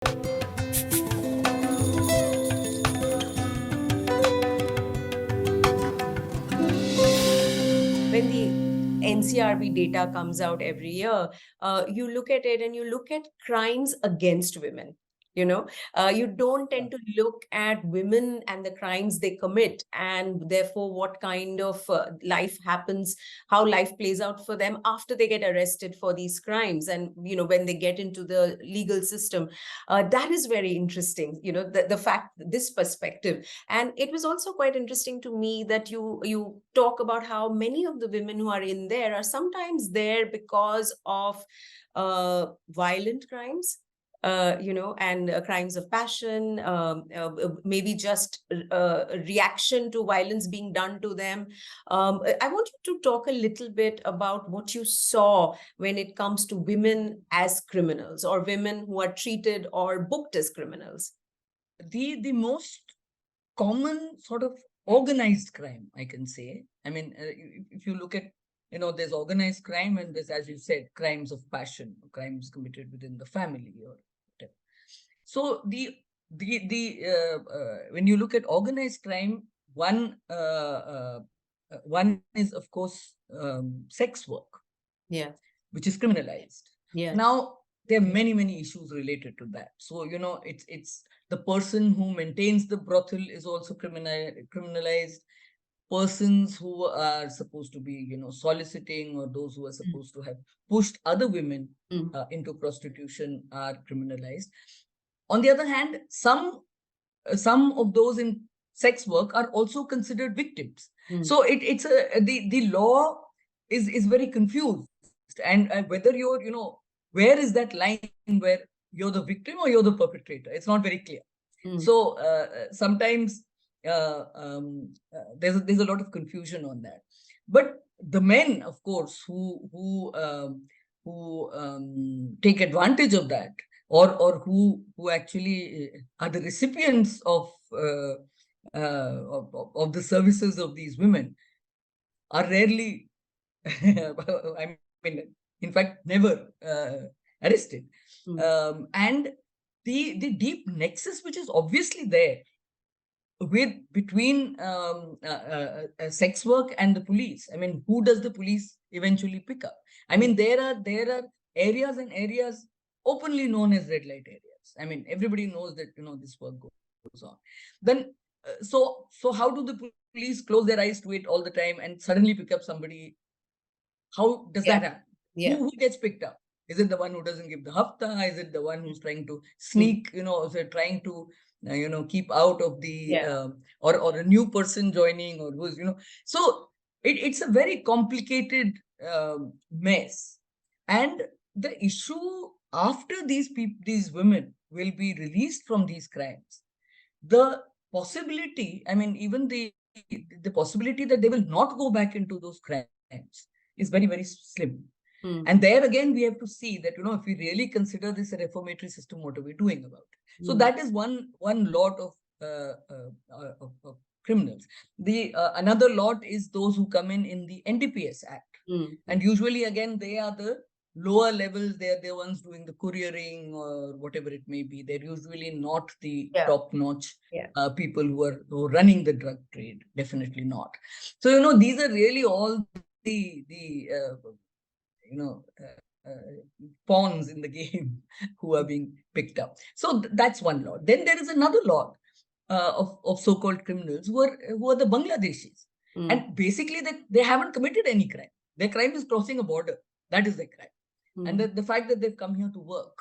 When the NCRB data comes out every year, you look at it and you look at crimes against women. You don't tend to look at women and the crimes they commit, and therefore what kind of life happens, how life plays out for them after they get arrested for these crimes, and when they get into the legal system. That is very interesting. The fact, this perspective. And it was also quite interesting to me that you talk about how many of the women who are in there are sometimes there because of violent crimes, and crimes of passion, maybe just reaction to violence being done to them. I want you to talk a little bit about what you saw when it comes to women as criminals, or women who are treated or booked as criminals. The most common sort of organized crime, I can say. I mean, if you look at, there's organized crime and there's, as you said, crimes of passion, crimes committed within the family or whatever. So when you look at organized crime, one is, of course, sex work, which is criminalized. Now, there are many issues related to that. So, it's the person who maintains the brothel is also criminalized. Persons who are supposed to be, soliciting, or those who are supposed to have pushed other women into prostitution are criminalized. On the other hand, some of those in sex work are also considered victims. So the law is very confused, and whether you're, where is that line where you're the victim or you're the perpetrator? It's not very clear. So sometimes there's a lot of confusion on that. But the men, of course, who take advantage of that, or who actually are the recipients of the services of these women, are rarely, I mean, in fact, never arrested. And the deep nexus, which is obviously there between sex work and the police. I mean, who does the police eventually pick up? I mean, there are areas and areas openly known as red light areas. I mean, everybody knows that, this work goes on. Then, so how do the police close their eyes to it all the time and suddenly pick up somebody? How does that happen? Who gets picked up? Is it the one who doesn't give the hafta? Is it the one who's trying to sneak, trying to, keep out of the, or a new person joining, or who's, so it's a very complicated mess. And the issue, after these women will be released from these crimes, the possibility, I mean, even the possibility that they will not go back into those crimes is very, very slim. And there again, we have to see that, if we really consider this a reformatory system, what are we doing about it? So that is one lot of criminals. The another lot is those who come in the NDPS Act. And usually, again, they are the lower levels. They're the ones doing the couriering or whatever it may be. They're usually not the top-notch people who are running the drug trade. Definitely not. So, these are really all the pawns in the game who are being picked up. So that's one lot. Then there is another lot of so-called criminals who are the Bangladeshis. And basically they haven't committed any crime. Their crime is crossing a border. That is their crime. And the fact that they've come here to work.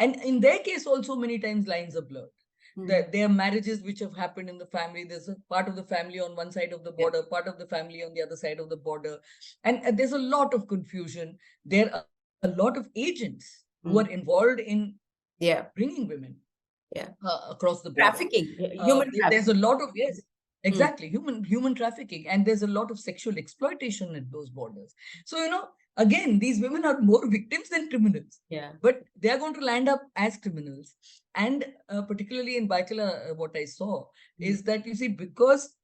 And in their case also, many times lines are blurred. There are marriages which have happened in the family. There's a part of the family on one side of the border, part of the family on the other side of the border. And there's a lot of confusion. There are a lot of agents who are involved in bringing women across the border. Trafficking, human trafficking. There's a lot of, exactly, human trafficking. And there's a lot of sexual exploitation at those borders. So, again, these women are more victims than criminals. But they are going to land up as criminals. And particularly in Baikala, what I saw is that, you see, because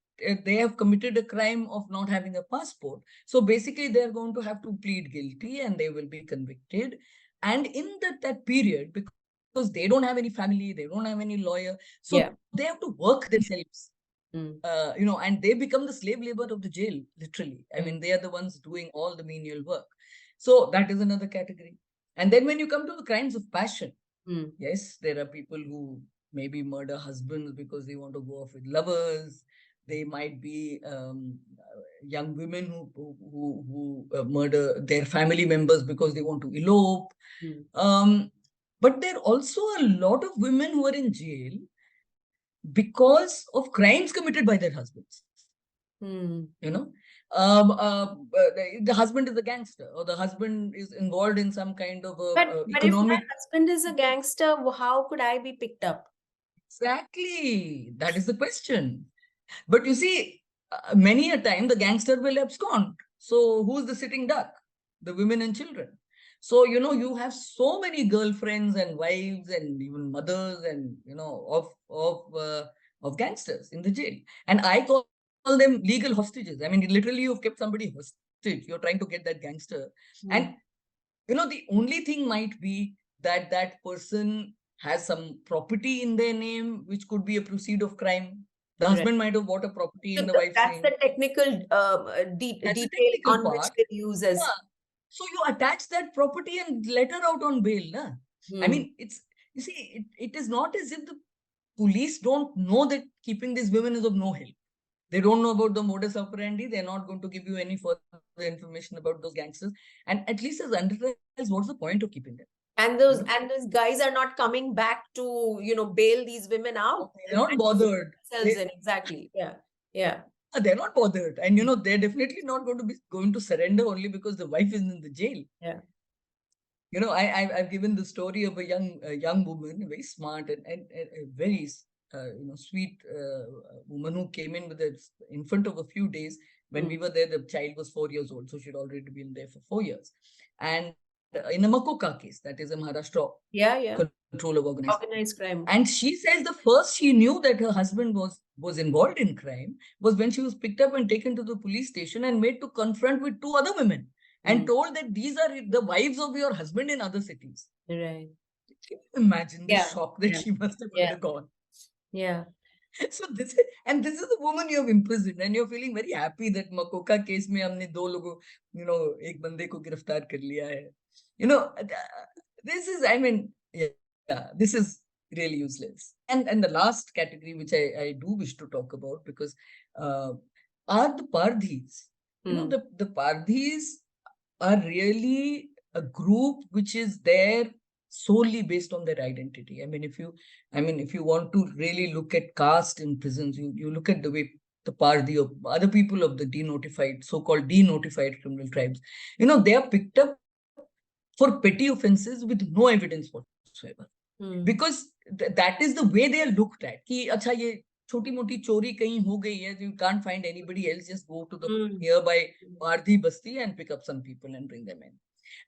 they have committed a crime of not having a passport. So basically, they're going to have to plead guilty and they will be convicted. And in that period, because they don't have any family, they don't have any lawyer, so Yeah. they have to work themselves. Mm. And they become the slave labor of the jail, literally. I Right. mean, they are the ones doing all the menial work. So that is another category. And then when you come to the crimes of passion, Mm. yes, there are people who maybe murder husbands because they want to go off with lovers. They might be young women who murder their family members because they want to elope. Mm. But there are also a lot of women who are in jail because of crimes committed by their husbands. Mm. You know, the husband is a gangster, or the husband is involved in some kind of But if my economic. husband is a gangster, how could I be picked up? Exactly, that is the question. But you see, many a time the gangster will abscond. So who's the sitting duck? The women and children. So you have so many girlfriends and wives and even mothers and of gangsters in the jail. And I call them legal hostages. I mean, literally, you've kept somebody hostage. You're trying to get that gangster, and the only thing might be that that person has some property in their name, which could be a proceed of crime. The Right. husband might have bought a property So in the wife's that's the name. technical That's the detail technical on which part. they use as. Yeah. So you attach that property and let her out on bail. Na? I Hmm. mean, you see, it is not as if the police don't know that keeping these women is of no help. They don't know about the modus operandi. They're not going to give you any further information about those gangsters. And at least as underwriters, what's the point of keeping them? And those guys are not coming back to, bail these women out. They're not bothered. Themselves in. Exactly. Yeah. Yeah. They're not bothered. And they're definitely not going to surrender only because the wife is in the jail. Yeah. I've given the story of a young woman, very smart and a very sweet woman who came in with an infant of a few days. When we were there, the child was 4 years old, so she'd already been there for 4 years. And in a Makoka case, that is a Maharashtra Yeah. control of Organized crime. and she says the first she knew that her husband was involved in crime was when she was picked up and taken to the police station and made to confront with two other women and told that these are the wives of your husband in other cities. Right. Can you imagine the Yeah. shock that she must have undergone? Yeah. So this is the woman you have imprisoned, and you're feeling very happy that Makoka case में हमने दो लोगों, एक बंदे को गिरफ्तार कर लिया है. This is, I mean, yeah, this is really useless. And the last category, which I do wish to talk about, because are the Pardhis. The Pardhis are really a group which is there solely based on their identity. I mean, if you want to really look at caste in prisons, you look at the way the Pardhi or other people of the denotified, so-called denotified criminal tribes, they are picked up for petty offenses with no evidence whatsoever. Because that is the way they are looked at. Ki, acha, ye choti moti chori kahin ho gayi hai, you can't find anybody else, just go to the nearby Pardhi Basti and pick up some people and bring them in.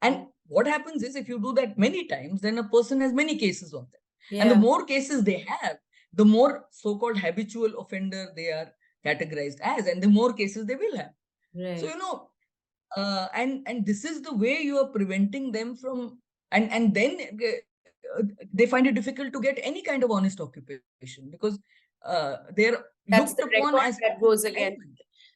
And what happens is, if you do that many times, then a person has many cases on them. Yeah. And the more cases they have, the more so-called habitual offender they are categorized as, and the more cases they will have. Right. So, and this is the way you are preventing them from, and then they find it difficult to get any kind of honest occupation because they're That's looked the upon record as that goes again.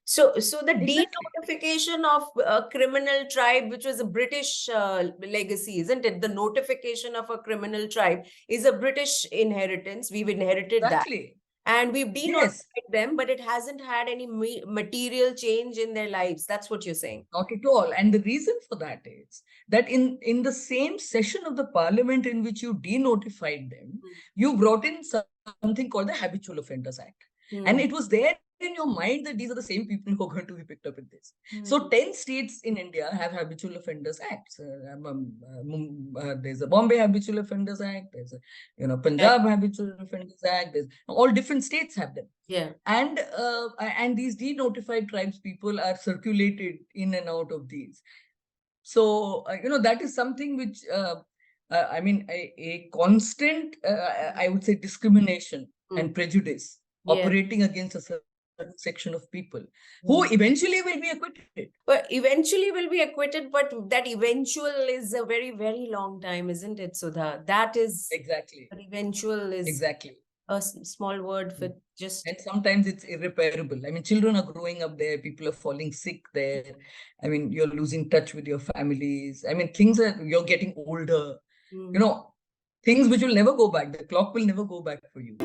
So the Exactly. denotification of a criminal tribe, which was a British legacy, isn't it? The notification of a criminal tribe is a British inheritance. We've inherited that. Exactly. And we've denotified Yes. them, but it hasn't had any material change in their lives. That's what you're saying. Not at all. And the reason for that is that in the same session of the parliament in which you denotified them, you brought in something called the Habitual Offenders Act. And it was there in your mind that these are the same people who are going to be picked up in this. So 10 states in India have Habitual Offenders Acts. There's a Bombay Habitual Offenders Act. There's a Punjab Habitual Offenders Act. There's all different states have them. Yeah. And these denotified tribes people are circulated in and out of these. So that is something which I mean a constant I would say discrimination and prejudice operating against a certain section of people who eventually will be acquitted. But eventually will be acquitted, but that eventual is a very, very long time, isn't it, Sudha? That is, Exactly. eventual is Exactly. a small word for just. And sometimes it's irreparable. I mean, children are growing up there, people are falling sick there. I mean, you're losing touch with your families. I mean, you're getting older, things which will never go back. The clock will never go back for you.